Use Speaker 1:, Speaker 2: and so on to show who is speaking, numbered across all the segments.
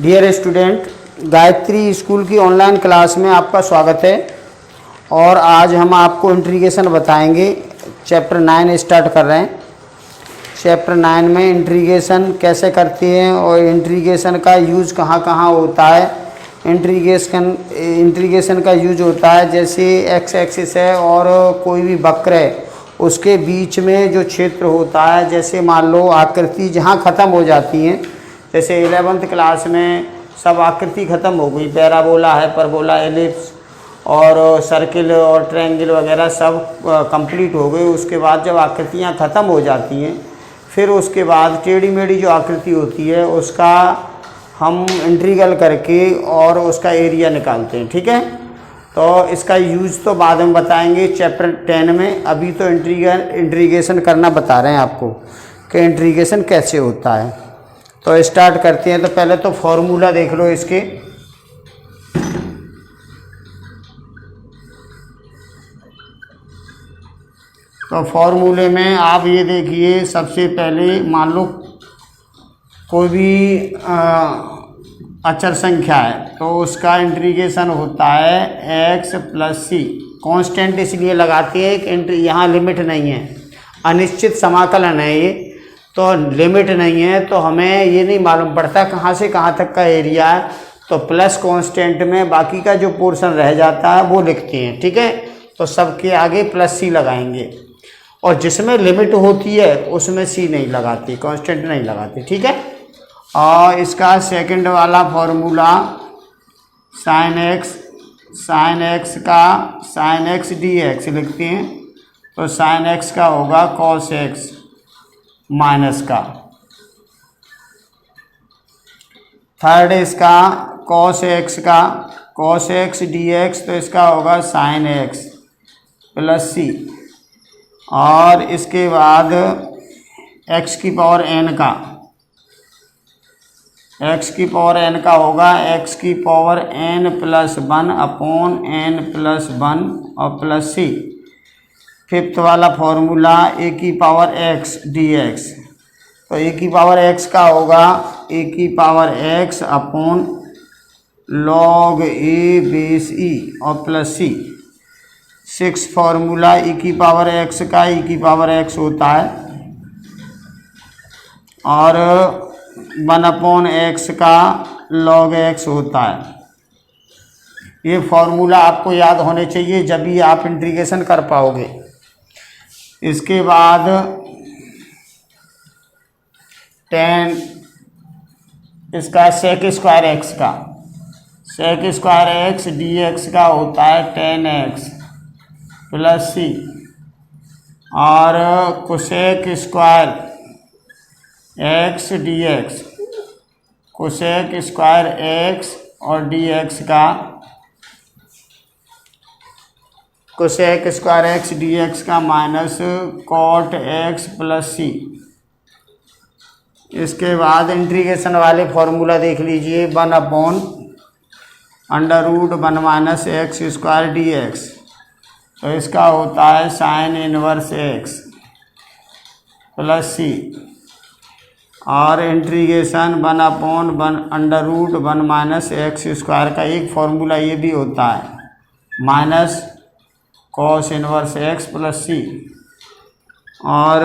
Speaker 1: Dear student, Gayatri school की online class में आपका स्वागत है। और आज हम आपको इंटीग्रेशन बताएंगे। चैप्टर 9 स्टार्ट कर रहे हैं। चैप्टर 9 में इंटीग्रेशन कैसे करते हैं और इंटीग्रेशन का यूज़ कहाँ कहाँ होता है। इंटीग्रेशन का यूज होता है जैसे एक्स एक्सिस है और कोई भी वक्र है उसके बीच में जो क्षेत्र होता है, जैसे मान लो आकृति जहाँ ख़त्म हो जाती हैं, जैसे 11th क्लास में सब आकृति ख़त्म हो गई, पैराबोला है, परबोला, एलिप्स और सर्किल और ट्रायंगल वगैरह सब कंप्लीट हो गई। उसके बाद जब आकृतियाँ ख़त्म हो जाती हैं फिर उसके बाद टेढ़ी मेढ़ी जो आकृति होती है उसका हम इंटीग्रल करके और उसका एरिया निकालते हैं। ठीक है, तो इसका यूज़ तो बाद में बताएंगे चैप्टर 10 में। अभी तो इंटीग्रेशन करना बता रहे हैं आपको कि इंटीग्रेशन कैसे होता है। तो स्टार्ट करते हैं। तो पहले तो फॉर्मूला देख लो इसके। तो फॉर्मूले में आप ये देखिए, सबसे पहले मान लो कोई भी अचर संख्या है तो उसका इंटीग्रेशन होता है x प्लस सी। कॉन्स्टेंट इसलिए लगाते हैं कि यहाँ लिमिट नहीं है, अनिश्चित समाकलन है ये, तो लिमिट नहीं है, तो हमें ये नहीं मालूम पड़ता कहाँ से कहाँ तक का एरिया है। तो प्लस कांस्टेंट में बाकी का जो पोर्शन रह जाता है वो लिखते हैं। ठीक है, तो सबके आगे प्लस सी लगाएंगे और जिसमें लिमिट होती है उसमें सी नहीं लगाती, कांस्टेंट नहीं लगाती। ठीक है, और इसका सेकंड वाला फॉर्मूला साइन एक्स का साइन एक्स डी एक्स लिखते हैं, तो साइन एक्स का होगा कॉस एक्स माइनस का। थर्ड इसका कॉस एक्स डी एक्स, तो इसका होगा साइन एक्स प्लस सी। और इसके बाद एक्स की पावर एन का होगा एक्स की power n plus 1 upon n plus 1 और प्लस सी। फिफ्थ वाला फॉर्मूला ए की पावर एक्स डी एक्स, तो ए की पावर एक्स का होगा ए की पावर एक्स अपॉन लॉग ए बेस ई और प्लस सी। सिक्स फॉर्मूला ई की पावर एक्स का ई की पावर एक्स होता है और 1 अपॉन एक्स का लॉग एक्स होता है। ये फॉर्मूला आपको याद होने चाहिए जब भी आप इंटीग्रेशन कर पाओगे। इसके बाद 10 इसका sec square x d x का होता है 10x प्लस सी। और cosec square x d x, cosec square x और डी एक्स का, cosec square x d x का minus cot x plus c. इसके बाद इंटीग्रेशन वाले फॉर्मूला देख लीजिए, 1 upon under root 1 minus x square D x, तो इसका होता है साइन इनवर्स एक्स प्लस सी। और integration 1 upon 1 under root 1 minus x square का एक फॉर्मूला ये भी होता है minus cos inverse x plus सी। और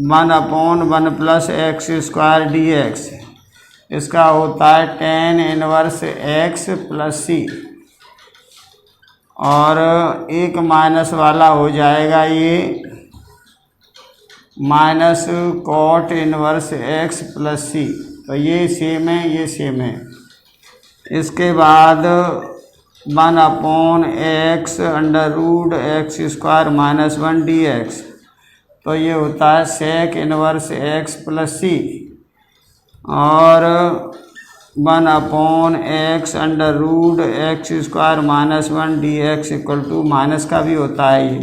Speaker 1: 1 upon 1 plus X square D X, इसका होता है टेन इनवर्स एक्स प्लस सी। और एक माइनस वाला हो जाएगा ये minus cot inverse x plus C, तो ये सेम है, ये सेम है। इसके बाद 1 upon x under root x square minus 1 d x, तो ये होता है सेक इनवर्स एक्स प्लस सी। और 1 upon x under root x square minus 1 d x equal to, minus का भी होता है ये,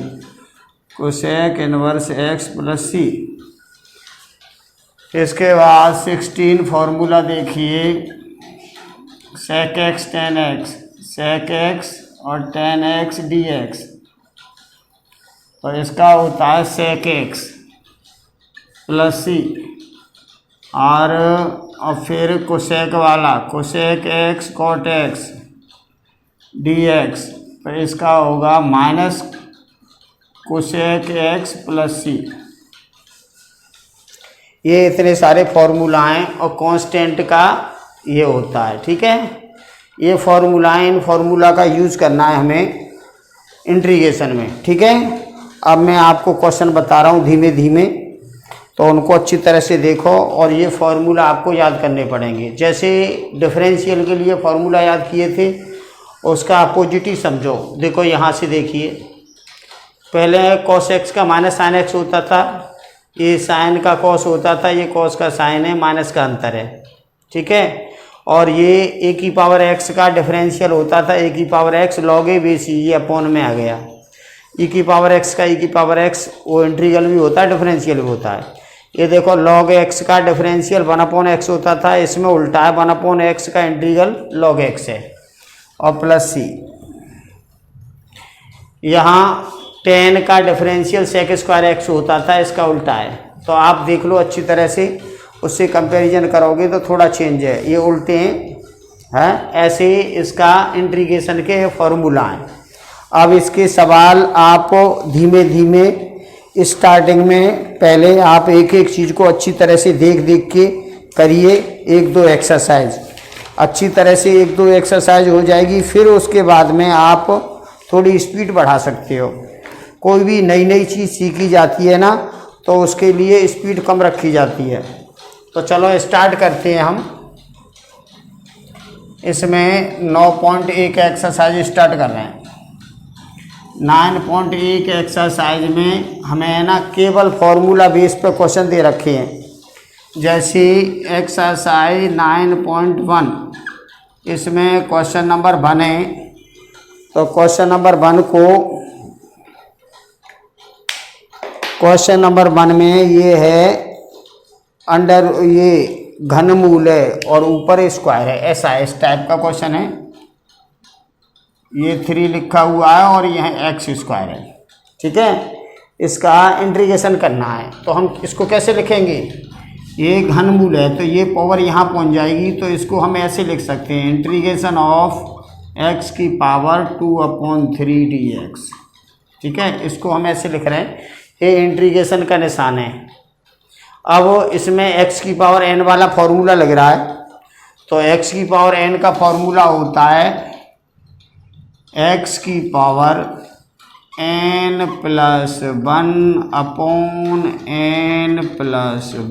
Speaker 1: cosec inverse x plus c. इसके बाद 16 फॉर्मूला देखिए, सेक एक्स और टेन एक्स डी एक्स, तो इसका होता है सेक एक्स प्लस सी। और और फिर कोसेक वाला cosec x cot x d x, तो इसका होगा minus cosec x plus c. ये इतने सारे फॉर्मूलाएँ और कांस्टेंट का ये होता है, ठीक है। ये फॉर्मूलाएँ, इन फॉर्मूला का यूज़ करना है हमें इंटीग्रेशन में, ठीक है। अब मैं आपको क्वेश्चन बता रहा हूँ धीमे धीमे, तो उनको अच्छी तरह से देखो और ये फार्मूला आपको याद करने पड़ेंगे। जैसे डिफरेंशियल के लिए फार्मूला याद किए थे, उसका अपोजिट ही समझो। देखो यहाँ से देखिए, पहले कॉस एक्स का माइनस साइन एक्स होता था, ये साइन का कॉस होता था, ये कॉस का साइन है, माइनस का अंतर है, ठीक है। और ये ए की पावर एक्स का डिफरेंशियल होता था, ए की पावर एक्स लॉग ए बेस ई, ये अपॉन में आ गया। ई की पावर एक्स का ई की पावर एक्स वो इंटीग्रल भी होता है, डिफरेंशियल भी होता है। ये देखो लॉग एक्स का डिफरेंशियल 1/x होता था, इसमें उल्टा है, 1/x का इंटीग्रल लॉग एक्स है। और प्लस सी, यहाँ tan का डिफरेंशियल सेक स्क्वायर एक्स होता था, इसका उल्टा है। तो आप देख लो अच्छी तरह से, उससे कंपैरिजन करोगे तो थोड़ा चेंज है, ये उल्टे हैं। ऐसे इसका इंटीग्रेशन के फॉर्मूला हैं। अब इसके सवाल आप धीमे धीमे स्टार्टिंग में पहले आप एक एक चीज़ को अच्छी तरह से देख देख के करिए, 1-2 एक्सरसाइज अच्छी तरह से 1-2 एक्सरसाइज हो जाएगी। फिर उसके बाद में आप थोड़ी स्पीड बढ़ा सकते हो। कोई भी नई नई चीज़ सीखी जाती है ना, तो उसके लिए स्पीड कम रखी जाती है। तो चलो स्टार्ट करते हैं हम। इसमें 9.1 एक्सरसाइज स्टार्ट कर रहे हैं। 9.1 एक्सरसाइज में हमें ना केवल फॉर्मूला बेस पे क्वेश्चन दे रखे हैं। जैसे एक्सरसाइज 9.1, इसमें क्वेश्चन नंबर 1 है। तो क्वेश्चन नंबर 1 में ये है अंडर, ये घनमूल है और ऊपर स्क्वायर है, ऐसा इस टाइप का क्वेश्चन है। ये 3 लिखा हुआ है और यह एक्स स्क्वायर है, ठीक है। इसका इंटीग्रेशन करना है, तो हम इसको कैसे लिखेंगे? ये घनमूल है तो ये पावर यहाँ पहुँच जाएगी, तो इसको हम ऐसे लिख सकते हैं, इंटीग्रेशन ऑफ एक्स की पावर 2/3 dx, ठीक है। इसको हम ऐसे लिख रहे हैं, ये इंटीग्रेशन का निशान है। अब इसमें एक्स की पावर n वाला फॉर्मूला लग रहा है, तो एक्स की पावर n का फॉर्मूला होता है एक्स की पावर n + 1/n +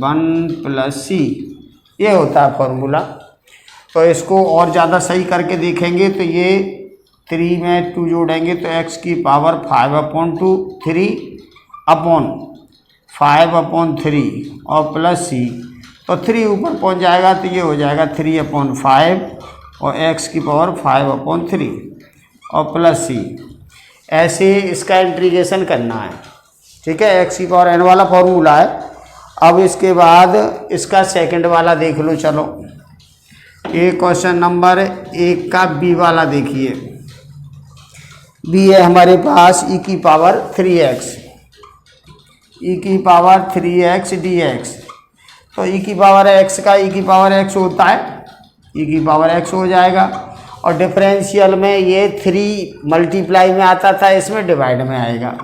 Speaker 1: 1 + c, ये होता है फॉर्मूला। तो इसको और ज़्यादा सही करके देखेंगे तो ये 3 में 2 जोड़ेंगे तो एक्स की पावर 5/2 3/5/3 और प्लस c, तो 3 ऊपर पहुंच जाएगा तो ये हो जाएगा 3/5 और एक्स की पावर 5/3 और प्लस c। ऐसे इसका इंटीग्रेशन करना है, ठीक है। एक्स की पावर n वाला फॉर्मूला है। अब इसके बाद इसका सेकंड वाला देख लो। चलो ये क्वेश्चन नंबर 1 का बी वाला देखिए। बी है हमारे पास e की पावर 3x dx। तो e की पावर x का e की पावर x होता है, e की पावर x हो जाएगा। और डिफरेंशियल में ये 3 मल्टीप्लाई में आता था, इसमें डिवाइड में आएगा,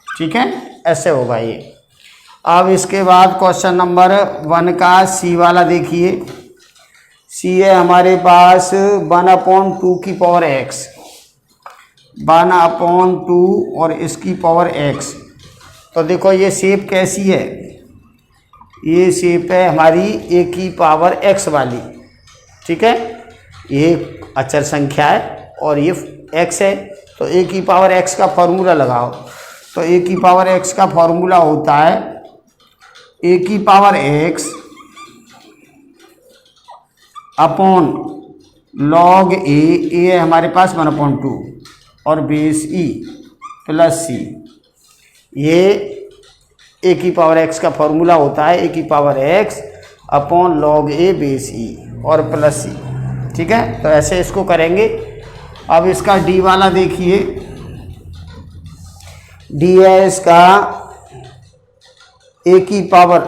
Speaker 1: ठीक है। ऐसे होगा ये। अब इसके बाद क्वेश्चन नंबर 1 का सी वाला देखिए। सी है हमारे पास 1/2 की पावर x, 1/2 और इसकी पावर x। तो देखो ये शेप कैसी है, ये शेप है हमारी a की पावर x वाली, ठीक है। ये अचर संख्या है और ये x है, तो a की पावर x का फॉर्मूला लगाओ। तो a की पावर x का फॉर्मूला होता है a की power x upon log a है हमारे पास 1/2 और बेस e प्लस c। ये a की पावर x का फॉर्मूला होता है a की power x upon log a base e और प्लस c, ठीक है। तो ऐसे इसको करेंगे। अब इसका डी वाला देखिए। डी है इसका a की पावर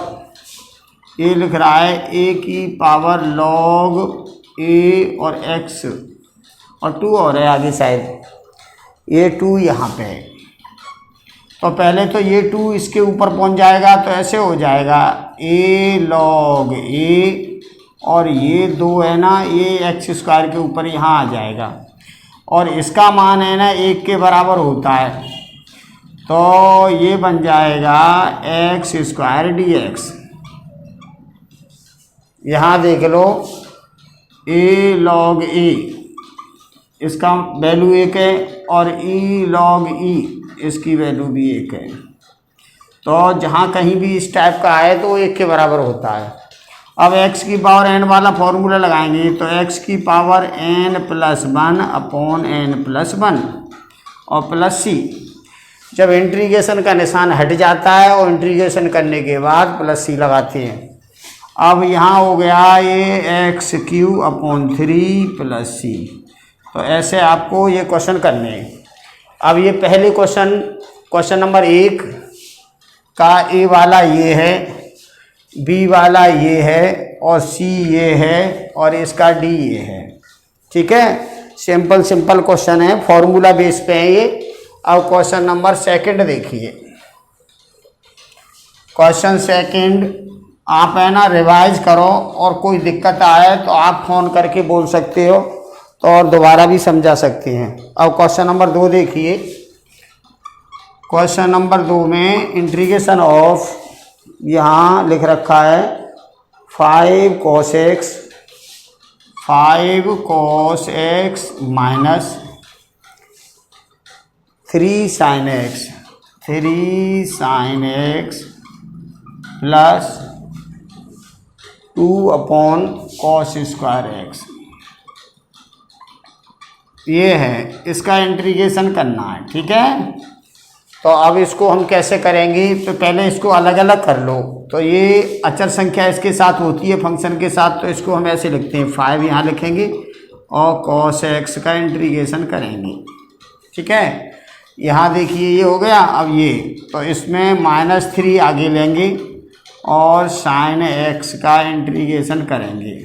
Speaker 1: ये लिख रहा है ए की पावर log ए और x और 2 और है आगे शायद, ये 2 यहाँ पे है। तो पहले तो ये 2 इसके ऊपर पहुँच जाएगा, तो ऐसे हो जाएगा a log a, और ये 2 है ना, ये x² के ऊपर यहाँ आ जाएगा, और इसका मान है ना 1 के बराबर होता है, तो ये बन जाएगा x² dx। यहाँ देख लो a log a, इसका वैल्यू 1 है, और e log e, इसकी वैल्यू भी 1 है। तो जहाँ कहीं भी इस टाइप का आए तो वो 1 के बराबर होता है। अब x की पावर n वाला फॉर्मूला लगाएंगे, तो x की पावर n+1 अपॉन n+1 और प्लस c। जब इंटीग्रेशन का निशान हट जाता है और इंटीग्रेशन करने के बाद प्लस c लगाते हैं। अब यहाँ हो गया ये x³ अपॉन 3 प्लस c। तो ऐसे आपको ये क्वेश्चन करने हैं। अब ये पहले क्वेश्चन नंबर 1 का ए वाला ये है, बी वाला ये है, और सी ये है, और इसका डी ये है। ठीक है, सिंपल क्वेश्चन है, फॉर्मूला बेस पे है ये। अब क्वेश्चन नंबर 2 देखिए। क्वेश्चन 2 आप है ना रिवाइज करो, और कोई दिक्कत आए तो आप फ़ोन करके बोल सकते हो, तो और दोबारा भी समझा सकते हैं। अब क्वेश्चन नंबर 2 देखिए। क्वेश्चन नंबर 2 में इंटीग्रेशन ऑफ, यहाँ लिख रखा है 5 cos x minus 3 sin x plus 2 upon cos² x, ये है, इसका इंटीग्रेशन करना है। ठीक है, तो अब इसको हम कैसे करेंगे, तो पहले इसको अलग अलग कर लो। तो ये अचर संख्या इसके साथ होती है फंक्शन के साथ, तो इसको हम ऐसे लिखते हैं, 5 यहाँ लिखेंगे और cos x का इंटीग्रेशन करेंगे। ठीक है, यहाँ देखिए ये हो गया। अब ये, तो इसमें -3 आगे लेंगे और sin x का इंटीग्रेशन करेंगे।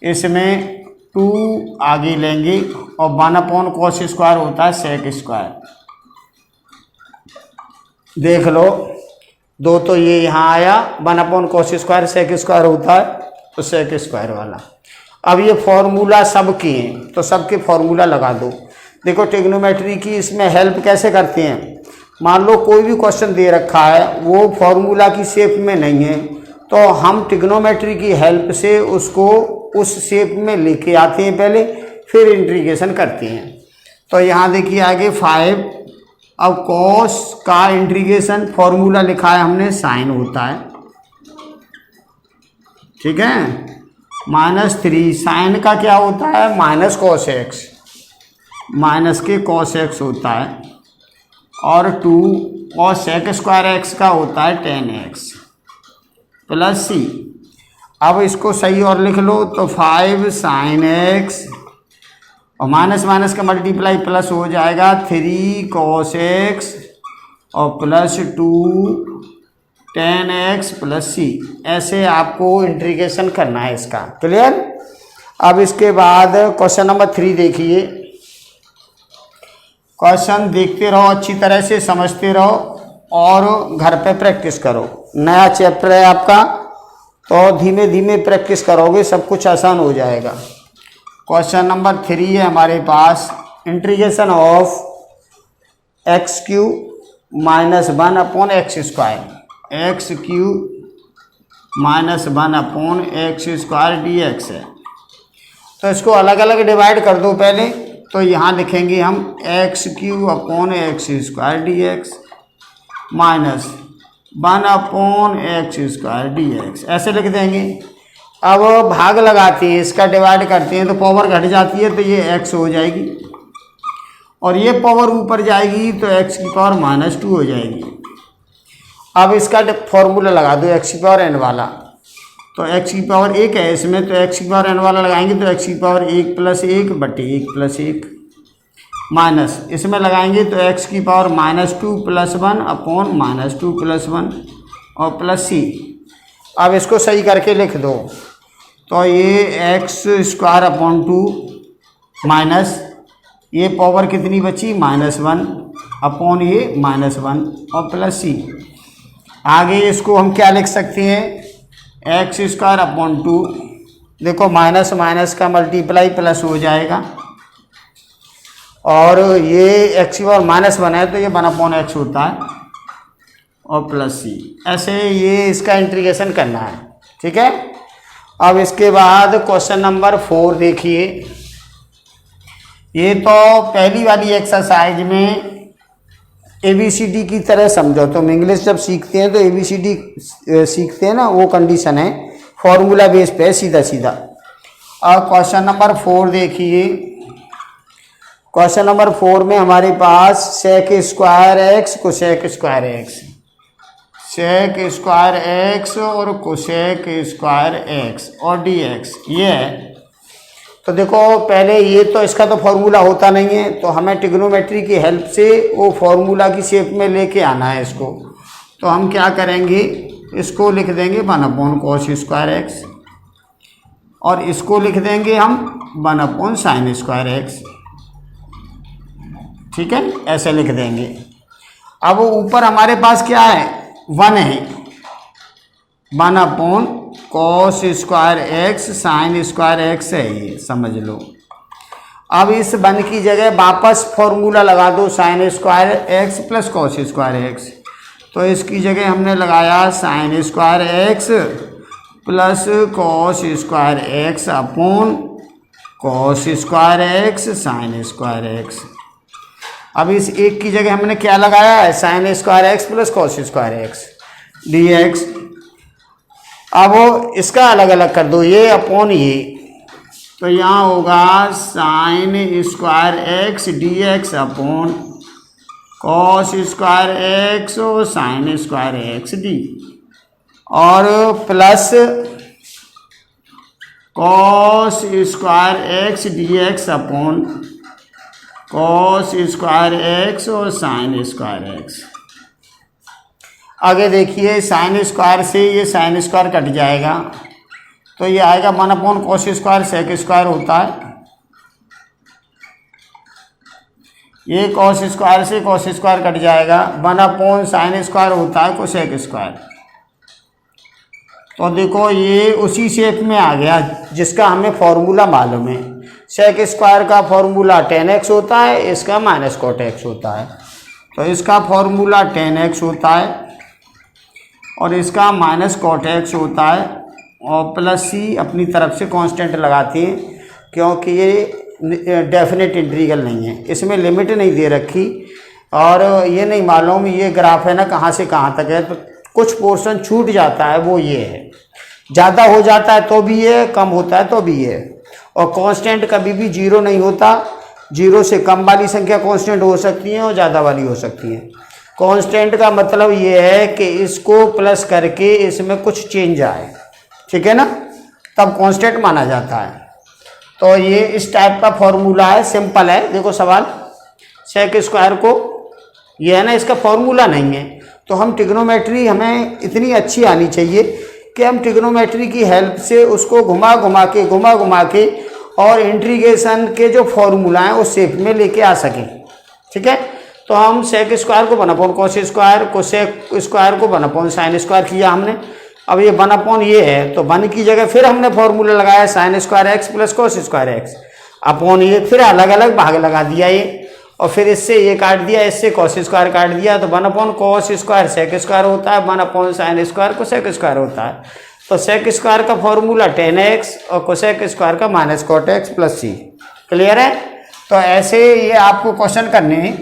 Speaker 1: इसमें 2 आगे लेंगे और 1 अपॉन cos² होता है sec²। देख लो, 2 तो ये यहाँ आया, 1 अपॉन cos² sec² होता है, तो sec² वाला। अब ये फॉर्मूला सब के हैं, तो सबके फॉर्मूला लगा दो। देखो ट्रिग्नोमेट्री की इसमें हेल्प कैसे करते हैं। मान लो कोई भी क्वेश्चन दे रखा है, वो फॉर्मूला की शेप में नहीं है, तो हम ट्रिग्नोमेट्री की हेल्प से उसको उस शेप में लेके आते हैं पहले, फिर इंटीग्रेशन करते हैं। तो यहाँ देखिए आगे 5, अब cos का इंटीग्रेशन फॉर्मूला लिखा है हमने, साइन होता है। ठीक है, -3 साइन का क्या होता है, -cos x, माइनस के cos x होता है, और 2 cos sec² x का होता है tan x प्लस c। अब इसको सही और लिख लो, तो 5 sin x और माइनस का मल्टीप्लाई प्लस हो जाएगा 3 cos x और plus 2 tan x plus c। ऐसे आपको इंटीग्रेशन करना है इसका। क्लियर। अब इसके बाद क्वेश्चन नंबर 3 देखिए। क्वेश्चन देखते रहो, अच्छी तरह से समझते रहो और घर पे प्रैक्टिस करो। नया चैप्टर है आपका, तो धीमे धीमे प्रैक्टिस करोगे, सब कुछ आसान हो जाएगा। क्वेश्चन नंबर 3 है हमारे पास, integration of x³ minus 1 upon x², x³ minus 1 upon x² dx है। तो इसको अलग अलग डिवाइड कर दो पहले। तो यहाँ लिखेंगे हम x³ upon x² dx minus 1 upon x² dx, ऐसे लिख देंगे। अब भाग लगाते हैं, इसका डिवाइड करते हैं, तो पावर घट जाती है, तो ये x हो जाएगी, और ये पावर ऊपर जाएगी तो x की पावर -2 हो जाएगी। अब इसका फॉर्मूला लगा दो x की पावर n वाला, तो x की पावर 1 है इसमें, तो x की पावर n वाला लगाएंगे तो x की पावर 1 + 1 बटे 1 + 1 माइनस, इसमें लगाएंगे तो x की पावर -2 + 1 अपॉन -2 + 1 और प्लस c। अब इसको सही करके लिख दो, तो ये एक्स स्क्वायर अपॉन 2 माइनस ये पावर कितनी बची -1 अपॉन ये -1 और प्लस सी। आगे इसको हम क्या लिख सकते हैं, एक्स स्क्वायर अपॉन 2, देखो माइनस माइनस का मल्टीप्लाई प्लस हो जाएगा, और ये एक्स की पावर -1 है तो ये 1/x होता है और प्लस सी। ऐसे ये इसका इंटीग्रेशन करना है, ठीक है। अब इसके बाद क्वेश्चन नंबर 4 देखिए। ये तो पहली वाली एक्सरसाइज में ABCD की तरह समझो, तुम इंग्लिश जब सीखते हैं तो ABCD सीखते हैं ना, वो कंडीशन है, फॉर्मूला बेस पे सीधा सीधा। अब क्वेश्चन नंबर 4 देखिए। क्वेश्चन नंबर 4 में हमारे पास sec square X cosec square X, sec square x और कोसेक स्क्वायर एक्स और dx ये है। तो देखो पहले ये तो इसका तो फॉर्मूला होता नहीं है, तो हमें ट्रिग्नोमेट्री की हेल्प से वो फॉर्मूला की शेप में लेके आना है इसको। तो हम क्या करेंगे, इसको लिख देंगे 1/cos स्क्वायर एक्स और इसको लिख देंगे हम 1/sin स्क्वायर एक्स, ठीक है, ऐसे लिख देंगे। अब ऊपर हमारे पास क्या है, 1 है, 1/cos square x sine square x है, ये समझ लो। अब इस 1 की जगह वापस फॉर्मूला लगा दो, sine square x plus cos square x. तो इसकी जगह हमने लगाया sine square x plus cos square x upon cos square x sine square x. अब इस एक की जगह हमने क्या लगाया है, sine square x plus cos square x dx। अब इसका अलग अलग कर दो, ये अपॉन ये, तो यहाँ होगा sine square x dx upon cos square x और साइन स्क्वायर एक्स डी, और plus cos square x dx upon cos square x और साइन स्क्वायर एक्स। आगे देखिए, साइन स्क्वायर से ये साइन स्क्वायर कट जाएगा, तो ये आएगा 1/cos स्क्वायर सेक स्क्वायर होता है, ये कॉस स्क्वायर से कॉस स्क्वायर कट जाएगा, 1/sin स्क्वायर होता है कोसेक स्क्वायर। तो देखो ये उसी शेप में आ गया जिसका हमें फॉर्मूला मालूम है। सेक स्क्वायर का फॉर्मूला 10x होता है, इसका -cot x होता है, तो इसका फॉर्मूला 10x होता है और इसका -cot x होता है, और प्लस सी अपनी तरफ से कांस्टेंट लगाती हैं क्योंकि ये डेफिनेट इंटीग्रल नहीं है, इसमें लिमिट नहीं दे रखी, और ये नहीं मालूम ये ग्राफ है ना कहाँ से कहाँ तक है, तो कुछ पोर्शन छूट जाता है, वो ये है, ज़्यादा हो जाता है तो भी ये, कम होता है तो भी ये। और कांस्टेंट कभी भी 0 नहीं होता, 0 से कम वाली संख्या कांस्टेंट हो सकती है और ज़्यादा वाली हो सकती है। कांस्टेंट का मतलब ये है कि इसको प्लस करके इसमें कुछ चेंज आए, ठीक है ना, तब कांस्टेंट माना जाता है। तो ये इस टाइप का फॉर्मूला है, सिंपल है। देखो सवाल, सेक स्क्वायर को ये है ना, इसका फॉर्मूला नहीं है, तो हम ट्रिग्नोमेट्री हमें इतनी अच्छी आनी चाहिए कि हम ट्रिग्नोमेट्री की हेल्प से उसको घुमा घुमा के और इंटीग्रेशन के जो फॉर्मूला हैं उस शेप में लेके आ सकें, ठीक है। तो हम सेक स्क्वायर को 1/cos स्क्वायर, कोसेक स्क्वायर को 1/sin स्क्वायर किया हमने। अब ये 1/, ये है, तो 1 की जगह फिर हमने फॉर्मूला लगाया sine square x plus cos square x upon ये, फिर अलग अलग भाग लगा दिया ये, और फिर इससे ये काट दिया, इससे कॉस स्क्वायर काट दिया, तो 1/cos स्क्वायर सेक स्क्वायर होता है, 1/sin स्क्वायर कोसेक स्क्वायर होता है। तो सेक स्क्वायर का फॉर्मूला 10x और कोसेक स्क्वायर का -cot x प्लस सी। क्लियर है। तो ऐसे ये आपको क्वेश्चन करने,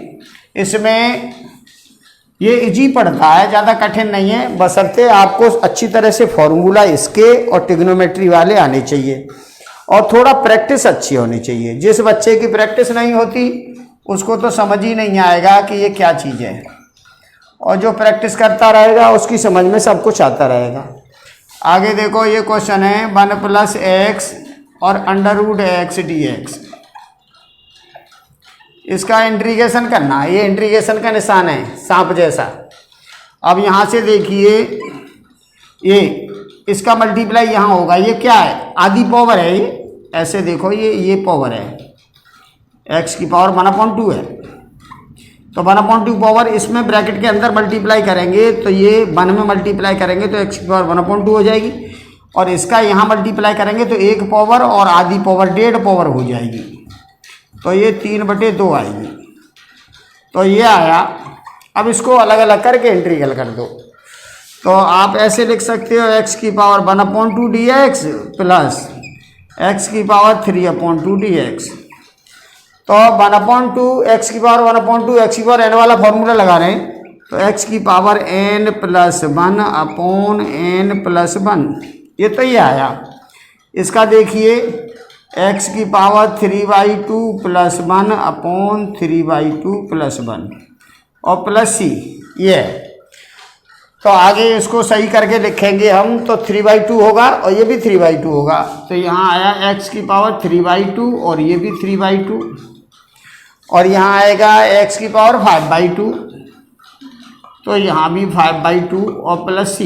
Speaker 1: इसमें ये इजी पड़ता है, ज़्यादा कठिन नहीं है, बशर्ते आपको अच्छी तरह से फॉर्मूला इसके और ट्रिग्नोमेट्री वाले आने चाहिए और थोड़ा प्रैक्टिस अच्छी होनी चाहिए। जिस बच्चे की प्रैक्टिस नहीं होती उसको तो समझ ही नहीं आएगा कि ये क्या चीज़ है, और जो प्रैक्टिस करता रहेगा उसकी समझ में सब कुछ आता रहेगा। आगे देखो, ये क्वेश्चन है 1 + x और √x dx, इसका इंटीग्रेशन करना है। ये इंटीग्रेशन का निशान है सांप जैसा। अब यहाँ से देखिए, ये इसका मल्टीप्लाई यहाँ होगा। ये क्या है, आधी पावर है ये, ऐसे देखो ये पावर है, x की पावर 1/2 है। तो 1/2 पावर इसमें ब्रैकेट के अंदर मल्टीप्लाई करेंगे तो ये 1 में मल्टीप्लाई करेंगे तो x की पावर 1/2 हो जाएगी, और इसका यहाँ मल्टीप्लाई करेंगे तो 1 पावर और आधी पावर 1.5 पावर हो जाएगी, तो ये 3/2 आएगी। तो ये आया। अब इसको अलग अलग करके इंटीग्रल कर दो, तो आप ऐसे लिख सकते हो x की पावर 1/2 dx प्लस x की पावर 3/2 dx। तो 1/2 x की पावर 1/2 x की पावर n वाला फॉर्मूला लगा रहे हैं, तो x की पावर n + 1/n+1, ये तो ये आया। इसका देखिए x की पावर 3/2 + 1/3/2 + 1 और प्लस c, ये है। तो आगे इसको सही करके लिखेंगे हम, तो 3/2 होगा और ये भी 3/2 होगा, तो यहाँ आया x की पावर 3/2 और ये भी 3/2, और यहाँ आएगा x की पावर 5/2, तो यहाँ भी 5/2 और प्लस c,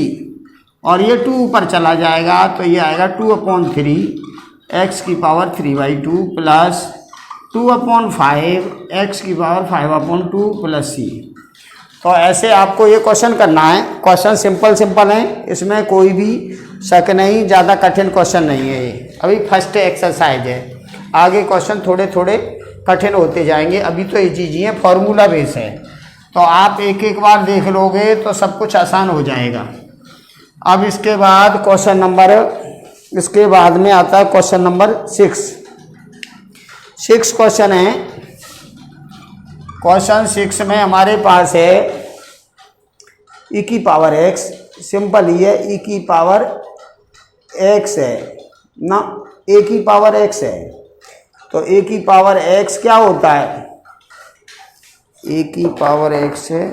Speaker 1: और ये 2 ऊपर चला जाएगा तो ये आएगा 2/3 x की पावर 3/2 प्लस 2/5 x की पावर 5/2 प्लस c। तो ऐसे आपको ये क्वेश्चन करना है। क्वेश्चन सिंपल है, इसमें कोई भी शक नहीं, ज़्यादा कठिन क्वेश्चन नहीं है ये। अभी फर्स्ट एक्सरसाइज है, आगे क्वेश्चन थोड़े थोड़े कठिन होते जाएंगे, अभी तो ये चीज़ें हैं, फॉर्मूला बेस है। तो आप एक एक बार देख लोगे तो सब कुछ आसान हो जाएगा। अब इसके बाद क्वेश्चन नंबर, इसके बाद में आता है क्वेश्चन नंबर 6 क्वेश्चन है। क्वेश्चन 6 में हमारे पास है e की पावर x, सिंपल ही है, e की पावर x है ना, a की पावर x है, तो a की पावर x क्या होता है, a की पावर x है,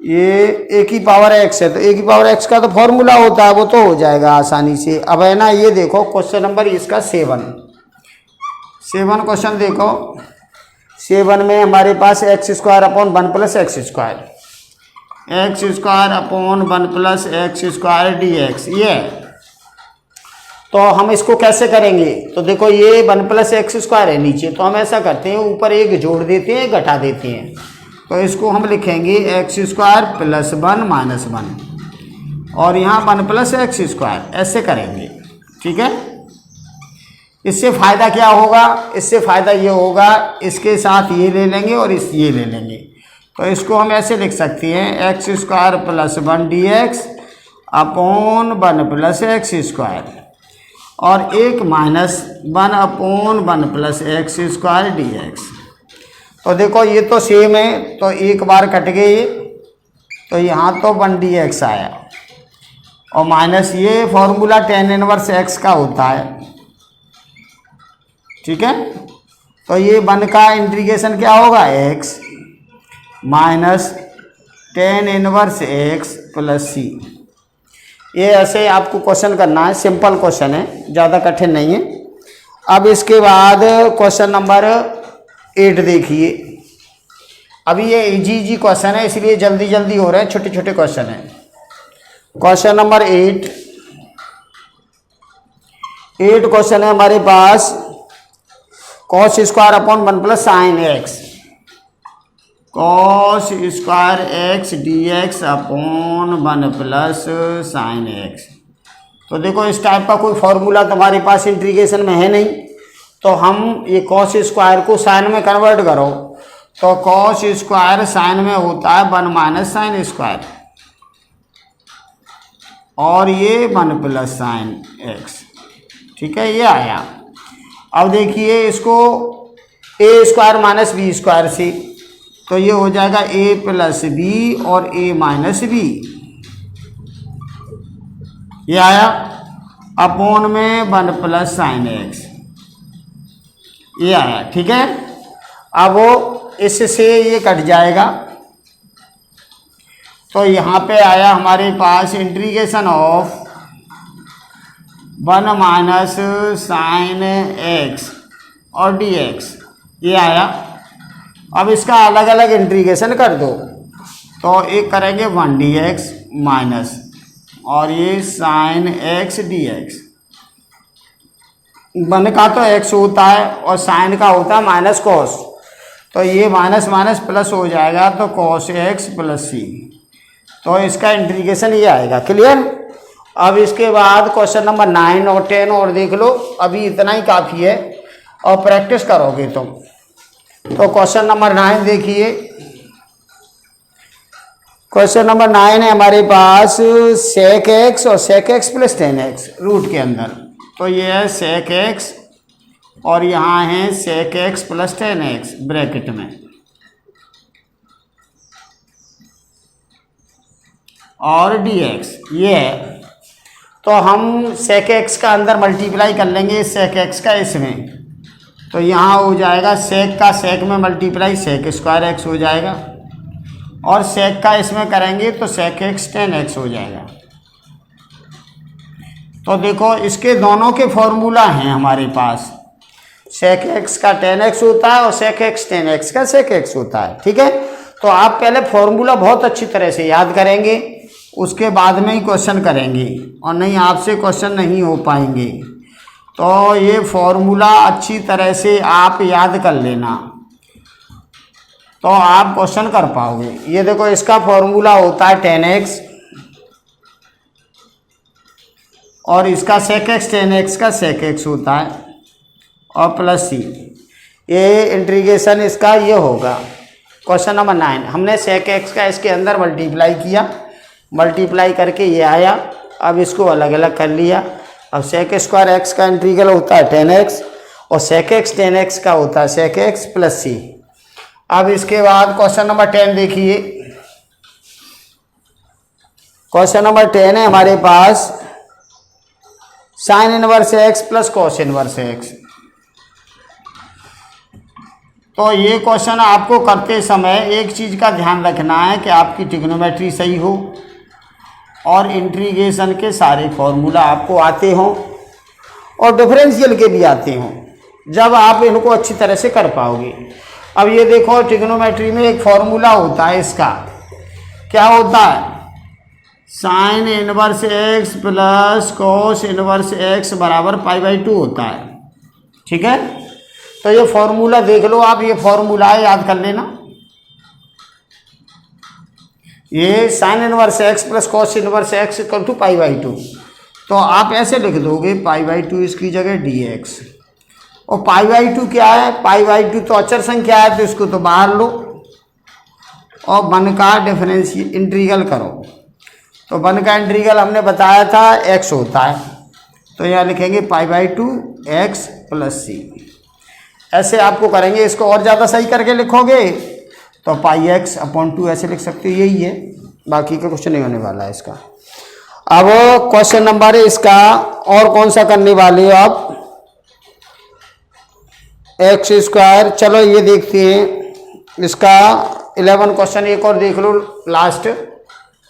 Speaker 1: ये a की पावर x है, तो a की पावर x का तो फॉर्मूला होता है, वो तो हो जाएगा आसानी से। अब है ना, ये देखो क्वेश्चन नंबर इसका 7 क्वेश्चन देखो। 7 में हमारे पास x² / 1 + x² / 1 + x² dx, ये तो हम इसको कैसे करेंगे, तो देखो ये 1 + x² है नीचे, तो हम ऐसा करते हैं ऊपर एक जोड़ देते हैं, घटा देते हैं, तो इसको हम लिखेंगे x² + 1 - 1 और यहाँ 1 + x², ऐसे करेंगे, ठीक है। इससे फ़ायदा क्या होगा, इससे फ़ायदा ये होगा, इसके साथ ये ले लेंगे और ये ले लेंगे, तो इसको हम ऐसे लिख सकते हैं x² + 1 dx / 1 + x² और 1 - 1/1 + x² dx। तो देखो ये तो सेम है, तो एक बार कट गए, तो यहाँ तो 1 dx आया, और माइनस ये फॉर्मूला tan इनवर्स x का होता है, ठीक है। तो ये 1 का इंटीग्रेशन क्या होगा, x minus tan inverse x plus c। ये ऐसे आपको क्वेश्चन करना है, सिंपल क्वेश्चन है, ज़्यादा कठिन नहीं है। अब इसके बाद क्वेश्चन नंबर 8 देखिए। अभी ये इजी क्वेश्चन है, इसलिए जल्दी जल्दी हो रहे हैं, छोटे छोटे क्वेश्चन है। क्वेश्चन नंबर 8 क्वेश्चन है हमारे पास, cos² / 1 + sin x, cos² x dx / 1 + sin x। तो देखो इस टाइप का कोई फॉर्मूला तुम्हारे पास इंटीग्रेशन में है नहीं, तो हम ये cos² को sin में कन्वर्ट करो, तो cos² sin में होता है 1 - sin², और ये 1 + sin x, ठीक है, ये आया। अब देखिए इसको a² - b² से, तो ये हो जाएगा a + b और a - b, ये आया अपॉन में 1 + sin x, ये आया, ठीक है। अब वो इससे ये कट जाएगा, तो यहाँ पे आया हमारे पास इंटीग्रेशन ऑफ 1 - sin x और dx, ये आया। अब इसका अलग अलग इंटीग्रेशन कर दो, तो एक करेंगे 1 dx माइनस, और ये sine x d x. One का तो एक्स होता है और साइन का होता है माइनस कॉस, तो ये माइनस माइनस प्लस हो जाएगा, तो कॉस एक्स प्लस सी। तो इसका इंटीग्रेशन ये आएगा। क्लियर। अब इसके बाद क्वेश्चन नंबर 9 और 10 और देख लो, अभी इतना ही काफ़ी है और प्रैक्टिस करोगे तुम। तो क्वेश्चन नंबर 9 देखिए। क्वेश्चन नंबर 9 है हमारे पास सेक एक्स और sec x plus tan x root के अंदर। तो ये है सेक एक्स और यहाँ है sec x plus tan x bracket में, और डी एक्स ये है। तो हम सेक एक्स का अंदर मल्टीप्लाई कर लेंगे सेक एक्स का इसमें, तो यहाँ हो जाएगा सेक का सेक में मल्टीप्लाई सेक स्क्वायर एक्स हो जाएगा, और सेक का इसमें करेंगे तो सेक एक्स टेन एक्स हो जाएगा। तो देखो इसके दोनों के फॉर्मूला हैं हमारे पास, सेक एक्स का टेन एक्स होता है और सेक एक्स टेन एक्स का सेक एक्स होता है। ठीक है। तो आप पहले फॉर्मूला बहुत अच्छी तरह से याद करेंगे, उसके बाद में ही क्वेश्चन करेंगे, और नहीं आपसे क्वेश्चन नहीं हो पाएंगे। तो ये फॉर्मूला अच्छी तरह से आप याद कर लेना, तो आप क्वेश्चन कर पाओगे। ये देखो इसका फॉर्मूला होता है टेन एक्स, और इसका सेक एक्स टेन एक्स का सेक एक्स होता है, और प्लस सी। ये इंटीग्रेशन इसका ये होगा। क्वेश्चन नंबर 9 हमने सेक एक्स का इसके अंदर मल्टीप्लाई किया, मल्टीप्लाई करके ये आया। अब इसको अलग अलग कर लिया। अब सेक स्क्वायर एक्स का इंटीग्रल होता है टेन एक्स, और सेक एक्स टेन एक्स का होता है सेक एक्स प्लस सी। अब इसके बाद क्वेश्चन नंबर 10 देखिए। क्वेश्चन नंबर 10 है हमारे पास sine inverse x plus cos inverse X. तो ये क्वेश्चन आपको करते समय एक चीज़ का ध्यान रखना है कि आपकी ट्रिग्नोमेट्री सही हो और इंटीग्रेशन के सारे फॉर्मूला आपको आते हों और डिफरेंशियल के भी आते हों, जब आप इनको अच्छी तरह से कर पाओगे। अब ये देखो ट्रिग्नोमेट्री में एक फॉर्मूला होता है, इसका क्या होता है, sine inverse x plus cos inverse x बराबर π/2 होता है। ठीक है। तो ये फॉर्मूला देख लो आप, ये फॉर्मूला याद कर लेना। ये sine inverse x plus cos inverse X equal to π/2, तो आप ऐसे लिख दोगे π/2 इसकी जगह dx। और π/2 क्या है, π/2 तो अचर संख्या है, तो इसको तो बाहर लो और वन का डिफरेंशियल इंटीग्रल करो। तो वन का इंटीग्रल हमने बताया था x होता है, तो यहाँ लिखेंगे π/2 x प्लस सी। ऐसे आपको करेंगे। इसको और ज़्यादा सही करके लिखोगे तो πx/2 ऐसे लिख सकते हो, यही है, बाकी का कुछ नहीं होने वाला है इसका। अब क्वेश्चन नंबर है इसका, और कौन सा करने वाले हो आप, एक्स स्क्वायर। चलो ये देखते हैं इसका 11 क्वेश्चन, एक और देख लो लास्ट,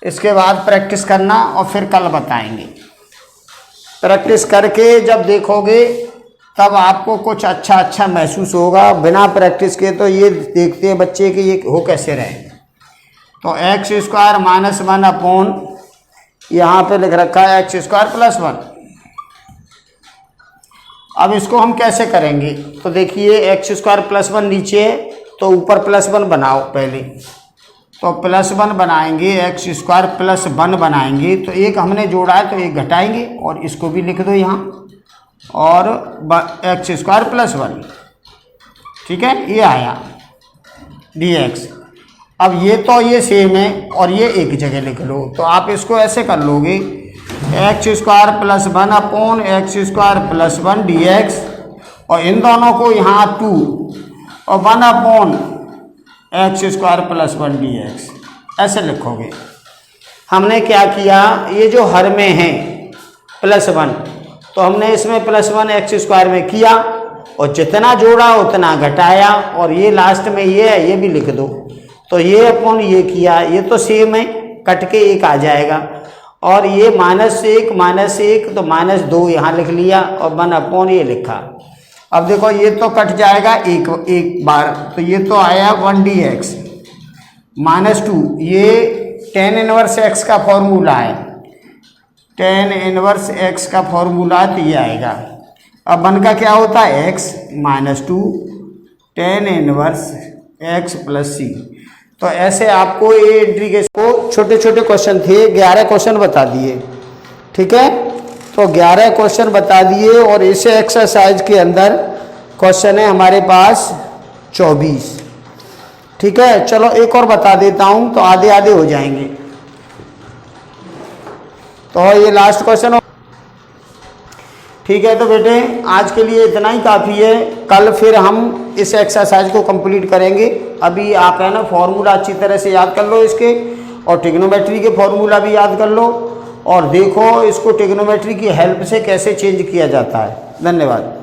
Speaker 1: इसके बाद प्रैक्टिस करना और फिर कल बताएंगे। प्रैक्टिस करके जब देखोगे तब आपको कुछ अच्छा महसूस होगा। बिना प्रैक्टिस के तो ये देखते हैं बच्चे कि ये हो कैसे रहे। तो एक्स स्क्वायर माइनस 1 अपॉन यहाँ पे लिख रखा है एक्स स्क्वायर प्लस 1। अब इसको हम कैसे करेंगे, तो देखिए एक्स स्क्वायर प्लस 1 नीचे है, तो ऊपर प्लस 1 बनाओ पहले। तो प्लस 1 बनाएंगे, एक्स स्क्वायर प्लस 1 बनाएंगे, तो एक हमने जोड़ा है तो एक घटाएंगे, और इसको भी लिख दो यहाँ, और एक्स स्क्वायर प्लस 1। ठीक है, ये आया dx। अब ये तो ये सेम है और ये एक जगह लिख लो, तो आप इसको ऐसे कर लोगे x square plus 1 upon x square plus 1 dx, और इन दोनों को यहाँ 2 और 1 upon x square plus 1 dx ऐसे लिखोगे। हमने क्या किया, ये जो हर में है प्लस 1, तो हमने इसमें प्लस 1 एक्स स्क्वायर में किया, और जितना जोड़ा उतना घटाया, और ये लास्ट में ये है, ये भी लिख दो। तो ये अपॉन ये किया, ये तो सेम है, कट के एक आ जाएगा, और ये -1 तो -2 यहाँ लिख लिया, और 1 अपॉन ये लिखा। अब देखो ये तो कट जाएगा एक बार, तो ये तो आया 1 dx -2, ये tan इनवर्स x का फॉर्मूला है, टेन इनवर्स एक्स का फॉर्मूला तो ये आएगा। अब 1 का क्या होता है, X minus 2 tan inverse x plus C. तो ऐसे आपको ये एंट्री के को छोटे छोटे क्वेश्चन थे, 11 क्वेश्चन बता दिए, ठीक है। तो 11 क्वेश्चन बता दिए और इस एक्सरसाइज के अंदर क्वेश्चन है हमारे पास 24, ठीक है। चलो एक और बता देता हूं तो आधे आधे हो जाएंगे। तो ये लास्ट क्वेश्चन हो, ठीक है। तो बेटे आज के लिए इतना ही काफ़ी है, कल फिर हम इस एक्सरसाइज को कंप्लीट करेंगे। अभी आप है ना फॉर्मूला अच्छी तरह से याद कर लो इसके, और ट्रिग्नोमेट्री के फॉर्मूला भी याद कर लो, और देखो इसको ट्रिग्नोमेट्री की हेल्प से कैसे चेंज किया जाता है। धन्यवाद।